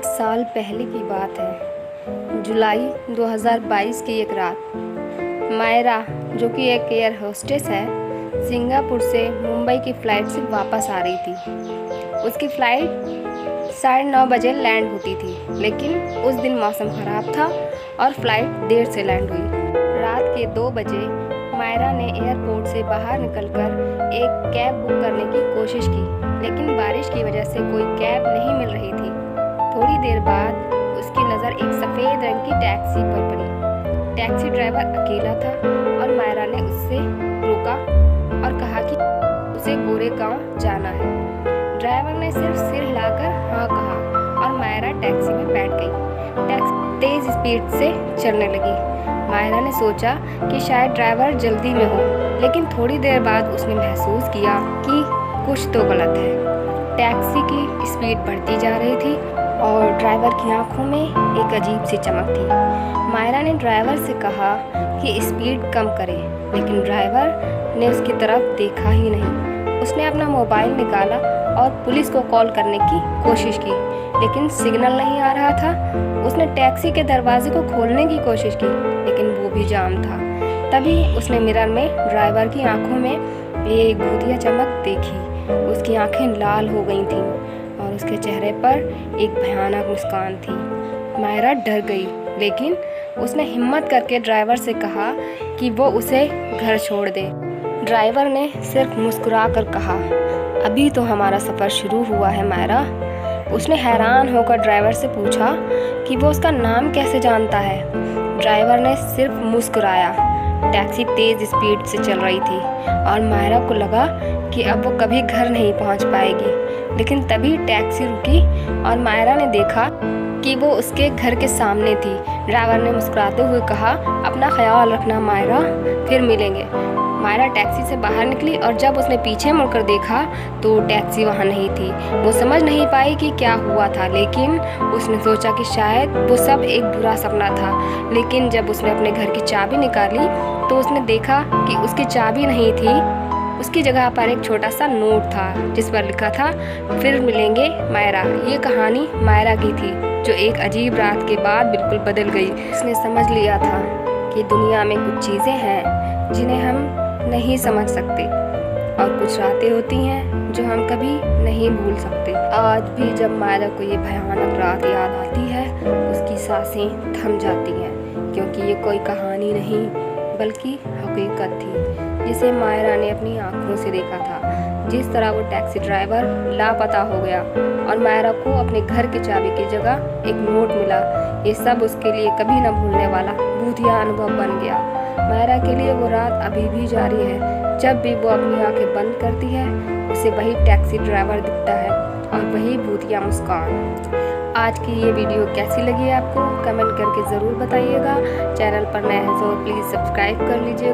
एक साल पहले की बात है। जुलाई 2022 की एक रात मायरा, जो कि एक एयर होस्टेस है, सिंगापुर से मुंबई की फ़्लाइट से वापस आ रही थी। उसकी फ़्लाइट 9:30 बजे लैंड होती थी, लेकिन उस दिन मौसम ख़राब था और फ़्लाइट देर से लैंड हुई। रात के 2 बजे मायरा ने एयरपोर्ट से बाहर निकलकर एक कैब बुक करने की कोशिश की, लेकिन बारिश की वजह से कोई कैब नहीं मिल रही थी। थोड़ी देर बाद उसकी नज़र एक सफ़ेद रंग की टैक्सी पर पड़ी। टैक्सी ड्राइवर अकेला था और मायरा ने उससे रोका और कहा कि उसे गोरेगांव जाना है। ड्राइवर ने सिर्फ सिर हिलाकर हाँ कहा और मायरा टैक्सी में बैठ गई। टैक्सी तेज़ स्पीड से चलने लगी। मायरा ने सोचा कि शायद ड्राइवर जल्दी में हो, लेकिन थोड़ी देर बाद उसने महसूस किया कि कुछ तो गलत है। टैक्सी की स्पीड बढ़ती जा रही थी और ड्राइवर की आंखों में एक अजीब सी चमक थी। मायरा ने ड्राइवर से कहा कि स्पीड कम करे, लेकिन ड्राइवर ने उसकी तरफ देखा ही नहीं। उसने अपना मोबाइल निकाला और पुलिस को कॉल करने की कोशिश की, लेकिन सिग्नल नहीं आ रहा था। उसने टैक्सी के दरवाजे को खोलने की कोशिश की, लेकिन वो भी जाम था। तभी उसने मिरर में ड्राइवर की आंखों में एक भूतिया चमक देखी। उसकी आंखें लाल हो गई थीं और उसके चेहरे पर एक भयानक मुस्कान थी। मायरा डर गई, लेकिन उसने हिम्मत करके ड्राइवर से कहा कि वो उसे घर छोड़ दे। ड्राइवर ने सिर्फ मुस्कुरा कर कहा, अभी तो हमारा सफ़र शुरू हुआ है मायरा। उसने हैरान होकर ड्राइवर से पूछा कि वो उसका नाम कैसे जानता है। ड्राइवर ने सिर्फ मुस्कुराया। टैक्सी तेज़ स्पीड से चल रही थी और मायरा को लगा कि अब वो कभी घर नहीं पहुंच पाएगी। लेकिन तभी टैक्सी रुकी और मायरा ने देखा कि वो उसके घर के सामने थी। ड्राइवर ने मुस्कुराते हुए कहा, अपना ख्याल रखना मायरा, फिर मिलेंगे। मायरा टैक्सी से बाहर निकली और जब उसने पीछे मुड़कर देखा तो टैक्सी वहाँ नहीं थी। वो समझ नहीं पाई कि क्या हुआ था, लेकिन उसने सोचा कि शायद वो सब एक बुरा सपना था। लेकिन जब उसने अपने घर की चाबी निकाली तो उसने देखा कि उसकी चाबी नहीं थी। उसकी जगह पर एक छोटा सा नोट था जिस पर लिखा था, फिर मिलेंगे मायरा। ये कहानी मायरा की थी, जो एक अजीब रात के बाद बिल्कुल बदल गई। उसने समझ लिया था कि दुनिया में कुछ चीज़ें हैं जिन्हें हम नहीं समझ सकते, और कुछ रातें होती हैं जो हम कभी नहीं भूल सकते। आज भी जब मायरा को ये भयानक रात याद आती है, उसकी सांसें थम जाती हैं, क्योंकि ये कोई कहानी नहीं बल्कि हकीकत थी जिसे मायरा ने अपनी आंखों से देखा था। जिस तरह वो टैक्सी ड्राइवर लापता हो गया और मायरा को अपने घर की चाबी की जगह एक नोट मिला, ये सब उसके लिए कभी न भूलने वाला भूतिया अनुभव बन गया। मायरा के लिए वो रात अभी भी जारी है। जब भी वो अपनी आंखें बंद करती है, उसे वही टैक्सी ड्राइवर दिखता है और वही भूतिया मुस्कान। आज की ये वीडियो कैसी लगी आपको, कमेंट करके ज़रूर बताइएगा। चैनल पर नए हैं तो प्लीज़ सब्सक्राइब कर लीजिए।